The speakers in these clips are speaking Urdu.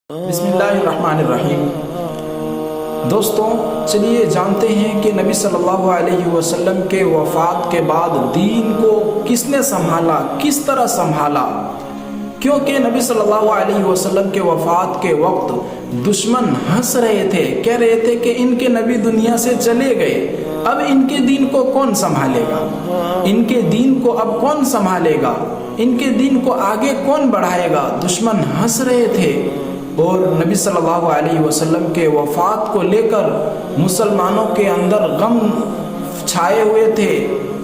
بسم اللہ الرحمن الرحیم۔ دوستوں چلیے جانتے ہیں کہ نبی صلی اللہ علیہ وسلم کے وفات کے بعد دین کو کس نے سنبھالا، کس طرح سنبھالا۔ کیونکہ نبی صلی اللہ علیہ وسلم کے وفات کے وقت دشمن ہنس رہے تھے، کہہ رہے تھے کہ ان کے نبی دنیا سے چلے گئے، اب ان کے دین کو کون سنبھالے گا، ان کے دین کو اب کون سنبھالے گا، ان کے دین کو آگے کون بڑھائے گا۔ دشمن ہنس رہے تھے اور نبی صلی اللہ علیہ وسلم کے وفات کو لے کر مسلمانوں کے اندر غم چھائے ہوئے تھے،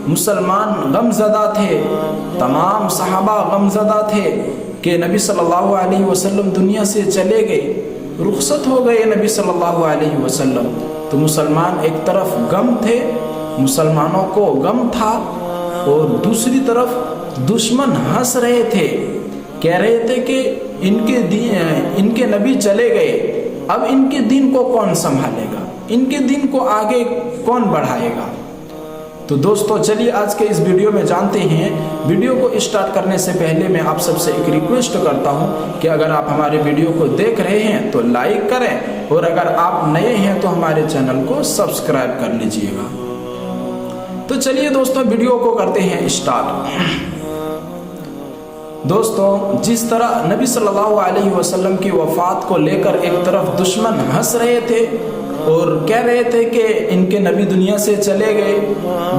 مسلمان غم زدہ تھے، تمام صحابہ غم زدہ تھے کہ نبی صلی اللہ علیہ وسلم دنیا سے چلے گئے، رخصت ہو گئے نبی صلی اللہ علیہ وسلم۔ تو مسلمان ایک طرف غم تھے، مسلمانوں کو غم تھا، اور دوسری طرف دشمن ہنس رہے تھے، کہہ رہے تھے کہ ان کے نبی چلے گئے، اب ان کے دین کو کون سنبھالے گا، ان کے دین کو آگے کون بڑھائے گا۔ تو دوستو چلیے آج کے اس ویڈیو میں جانتے ہیں۔ ویڈیو کو اسٹارٹ کرنے سے پہلے میں آپ سب سے ایک ریکویسٹ کرتا ہوں کہ اگر آپ ہمارے ویڈیو کو دیکھ رہے ہیں تو لائک کریں، اور اگر آپ نئے ہیں تو ہمارے چینل کو سبسکرائب کر لیجئے گا۔ تو چلیے دوستو ویڈیو کو کرتے ہیں اسٹارٹ۔ دوستو جس طرح نبی صلی اللہ علیہ وسلم کی وفات کو لے کر ایک طرف دشمن ہنس رہے تھے اور کہہ رہے تھے کہ ان کے نبی دنیا سے چلے گئے،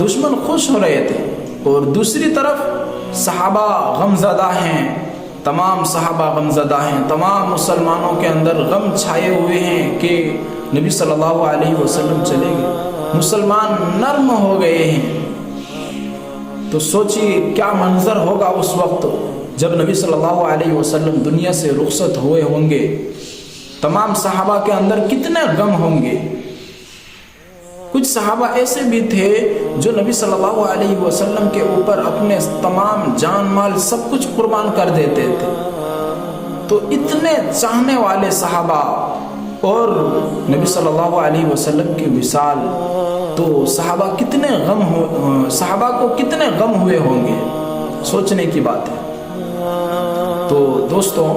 دشمن خوش ہو رہے تھے، اور دوسری طرف صحابہ غمزدہ ہیں، تمام صحابہ غمزدہ ہیں، تمام مسلمانوں کے اندر غم چھائے ہوئے ہیں کہ نبی صلی اللہ علیہ وسلم چلے گئے، مسلمان نرم ہو گئے ہیں۔ تو سوچیے کیا منظر ہوگا اس وقت جب نبی صلی اللہ علیہ وسلم دنیا سے رخصت ہوئے ہوں گے، تمام صحابہ کے اندر کتنے غم ہوں گے۔ کچھ صحابہ ایسے بھی تھے جو نبی صلی اللہ علیہ وسلم کے اوپر اپنے تمام جان مال سب کچھ قربان کر دیتے تھے۔ تو اتنے چاہنے والے صحابہ اور نبی صلی اللہ علیہ وسلم کی وصال، تو صحابہ کو کتنے غم ہوئے ہوں گے، سوچنے کی بات ہے۔ تو دوستوں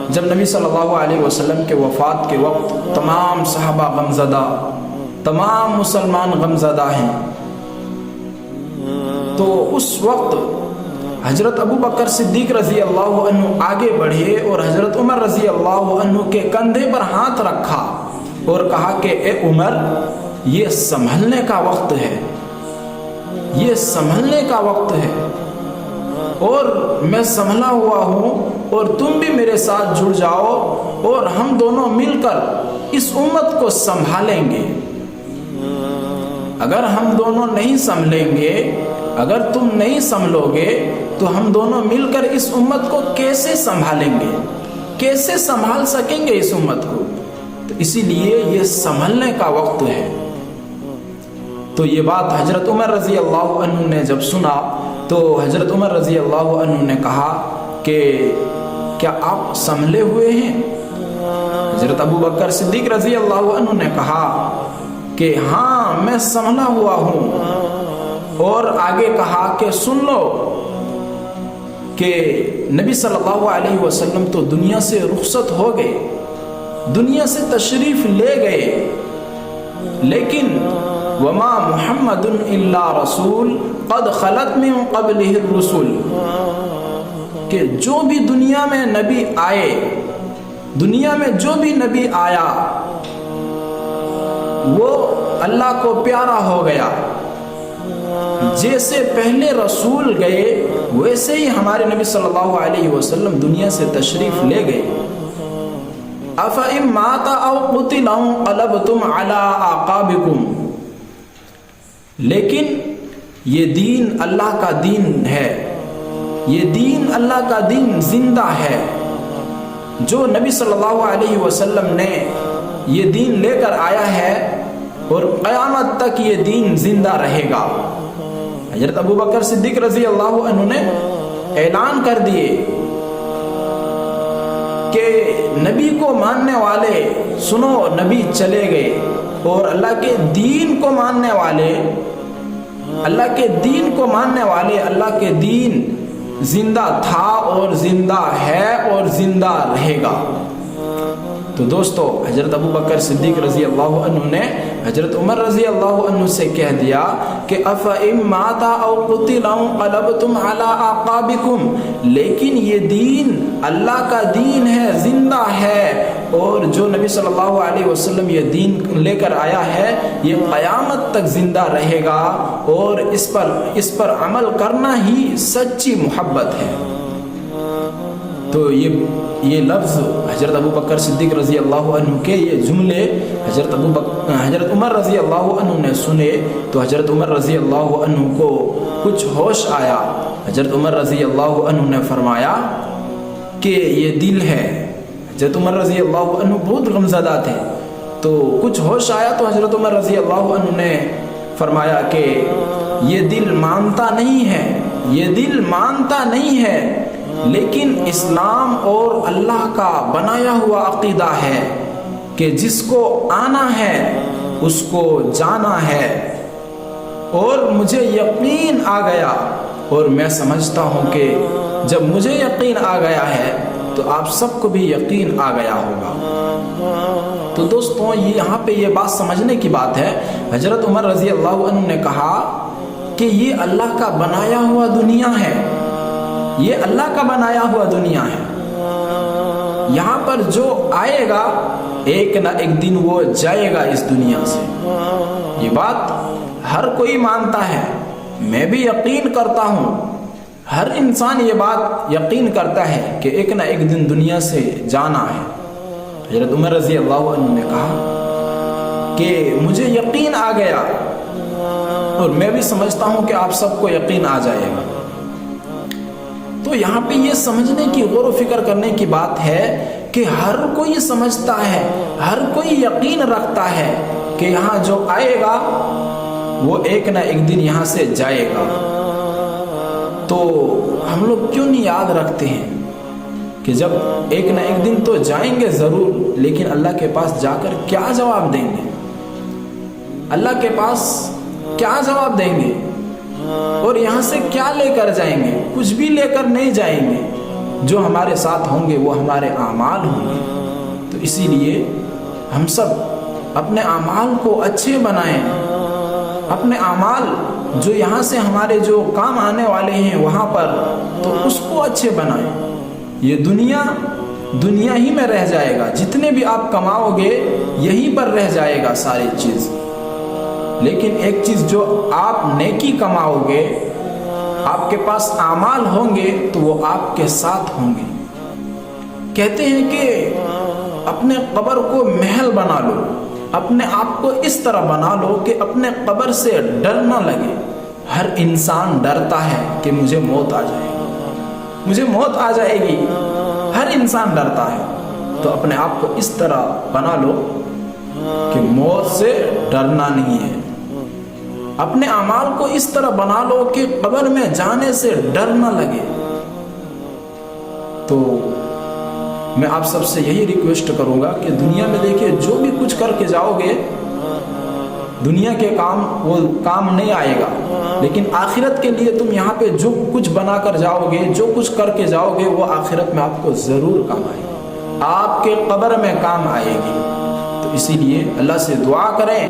جب نبی صلی اللہ علیہ وسلم کے وفات کے وقت تمام صحابہ غمزدہ، تمام مسلمان غمزدہ ہیں، تو اس وقت حضرت ابو بکر صدیق رضی اللہ عنہ آگے بڑھے اور حضرت عمر رضی اللہ عنہ کے کندھے پر ہاتھ رکھا اور کہا کہ اے عمر، یہ سنبھلنے کا وقت ہے، یہ سنبھلنے کا وقت ہے، اور میں سنبھلا ہوا ہوں، اور تم بھی میرے ساتھ جڑ جاؤ اور ہم دونوں مل کر اس امت کو سنبھالیں گے۔ اگر ہم دونوں نہیں سنبھلیں گے، اگر تم نہیں سنبھلو گے، تو ہم دونوں مل کر اس امت کو کیسے سنبھالیں گے، کیسے سنبھال سکیں گے اس امت کو۔ تو اسی لیے یہ سنبھلنے کا وقت ہے۔ تو یہ بات حضرت عمر رضی اللہ عنہ نے جب سنا تو حضرت عمر رضی اللہ عنہ نے کہا کہ کیا آپ سنبھلے ہوئے ہیں؟ حضرت ابو بکر صدیق رضی اللہ عنہ نے کہا کہ ہاں میں سنبھلا ہوا ہوں، اور آگے کہا کہ سن لو کہ نبی صلی اللہ علیہ وسلم تو دنیا سے رخصت ہو گئے، دنیا سے تشریف لے گئے، لیکن وما محمد الا رسول قد خلت من قبلہ الرسل، کہ جو بھی دنیا میں نبی آئے، دنیا میں جو بھی نبی آیا وہ اللہ کو پیارا ہو گیا، جیسے پہلے رسول گئے ویسے ہی ہمارے نبی صلی اللہ علیہ وسلم دنیا سے تشریف لے گئے۔ أَفَإِن مَاتَ أَوْ قُتِلَ انقلبتم عَلَىٰ أَعْقَابِكُمْ، لیکن یہ دین اللہ کا دین ہے، یہ دین اللہ کا دین زندہ ہے، جو نبی صلی اللہ علیہ وسلم نے یہ دین لے کر آیا ہے، اور قیامت تک یہ دین زندہ رہے گا۔ حضرت ابو بکر صدیق رضی اللہ عنہ نے اعلان کر دیے کہ نبی کو ماننے والے سنو، نبی چلے گئے، اور اللہ کے دین کو ماننے والے، اللہ کے دین کو ماننے والے، اللہ کے دین زندہ تھا اور زندہ ہے اور زندہ رہے گا۔ تو دوستو حضرت ابو بکر صدیق رضی اللہ عنہ نے حضرت عمر رضی اللہ عنہ سے کہہ دیا کہ أَفَإِن مَاتَ أَوْ قُتِلَ انقلبتم عَلَىٰ أَعْقَابِكُمْ، لیکن یہ دین اللہ کا دین ہے، زندہ ہے، اور جو نبی صلی اللہ علیہ وسلم یہ دین لے کر آیا ہے یہ قیامت تک زندہ رہے گا، اور اس پر عمل کرنا ہی سچی محبت ہے۔ تو یہ لفظ حضرت ابو بکر صدیق رضی اللہ عنہ کے یہ جملے حضرت عمر رضی اللہ عنہ نے سنے تو حضرت عمر رضی اللہ عنہ کو کچھ ہوش آیا۔ حضرت عمر رضی اللہ عنہ نے فرمایا کہ یہ دل ہے۔ حضرت عمر رضی اللہ عنہ بہت غمزدہ تھے، تو کچھ ہوش آیا تو حضرت عمر رضی اللہ عنہ نے فرمایا کہ یہ دل مانتا نہیں ہے، یہ دل مانتا نہیں ہے، لیکن اسلام اور اللہ کا بنایا ہوا عقیدہ ہے کہ جس کو آنا ہے اس کو جانا ہے، اور مجھے یقین آ گیا، اور میں سمجھتا ہوں کہ جب مجھے یقین آ گیا ہے تو آپ سب کو بھی یقین آ گیا ہوگا۔ تو دوستوں یہاں پہ یہ بات سمجھنے کی بات ہے، حضرت عمر رضی اللہ عنہ نے کہا کہ یہ اللہ کا بنایا ہوا دنیا ہے، یہ اللہ کا بنایا ہوا دنیا ہے، یہاں پر جو آئے گا ایک نہ ایک دن وہ جائے گا اس دنیا سے۔ یہ بات ہر کوئی مانتا ہے، میں بھی یقین کرتا ہوں، ہر انسان یہ بات یقین کرتا ہے کہ ایک نہ ایک دن دنیا سے جانا ہے۔ حضرت عمر رضی اللہ عنہ نے کہا کہ مجھے یقین آ گیا، اور میں بھی سمجھتا ہوں کہ آپ سب کو یقین آ جائے گا۔ تو یہاں پہ یہ سمجھنے کی غور و فکر کرنے کی بات ہے کہ ہر کوئی سمجھتا ہے، ہر کوئی یقین رکھتا ہے کہ یہاں جو آئے گا وہ ایک نہ ایک دن یہاں سے جائے گا۔ تو ہم لوگ کیوں نہیں یاد رکھتے ہیں کہ جب ایک نہ ایک دن تو جائیں گے ضرور، لیکن اللہ کے پاس جا کر کیا جواب دیں گے؟ اللہ کے پاس کیا جواب دیں گے؟ اور یہاں سے کیا لے کر جائیں گے؟ کچھ بھی لے کر نہیں جائیں گے، جو ہمارے ساتھ ہوں گے وہ ہمارے اعمال ہوں گے۔ تو اسی لیے ہم سب اپنے اعمال کو اچھے بنائیں، اپنے اعمال جو یہاں سے ہمارے جو کام آنے والے ہیں وہاں پر، تو اس کو اچھے بنائیں۔ یہ دنیا ہی میں رہ جائے گا، جتنے بھی آپ کماؤ گے یہیں پر رہ جائے گا ساری چیز، لیکن ایک چیز جو آپ نیکی کماؤ گے، آپ کے پاس اعمال ہوں گے تو وہ آپ کے ساتھ ہوں گے۔ کہتے ہیں کہ اپنے قبر کو محل بنا لو، اپنے آپ کو اس طرح بنا لو کہ اپنے قبر سے ڈر نہ لگے۔ ہر انسان ڈرتا ہے کہ مجھے موت آ جائے گی، مجھے موت آ جائے گی، ہر انسان ڈرتا ہے۔ تو اپنے آپ کو اس طرح بنا لو کہ موت سے ڈرنا نہیں ہے، اپنے اعمال کو اس طرح بنا لو کہ قبر میں جانے سے ڈر نہ لگے۔ تو میں آپ سب سے یہی ریکویسٹ کروں گا کہ دنیا میں دیکھیے جو بھی کچھ کر کے جاؤ گے دنیا کے کام وہ کام نہیں آئے گا، لیکن آخرت کے لیے تم یہاں پہ جو کچھ بنا کر جاؤ گے، جو کچھ کر کے جاؤ گے، وہ آخرت میں آپ کو ضرور کام آئے گا، آپ کے قبر میں کام آئے گی۔ تو اسی لیے اللہ سے دعا کریں